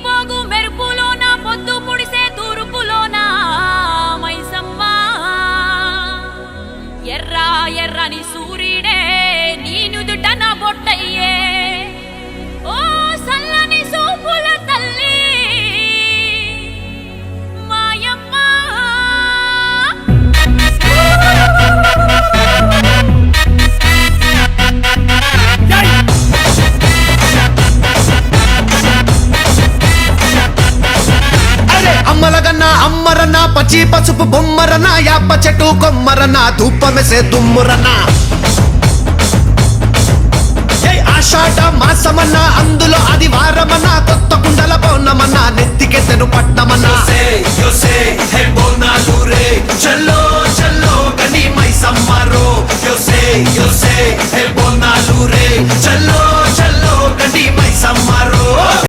పోగు మెరుపులోన పొద్దు పొడిసే తూర్పులోన మైసమ్మ ఎర్రా ఎర్రని సూర్యుడే నీ నుదుట నా బొట్టయ్యే ఓ సల్లని సూపుల తల్లి మాయమ్మ అమ్మలగన్నా అమ్మరన్నా పచ్చి పసుపు బొమ్మరన్నా యాప చెట్టు కొమ్మరన్నా ధూపమెసే దుమ్మురన్నా ఆషాఢ మాసమన్నా అందులో ఆదివారం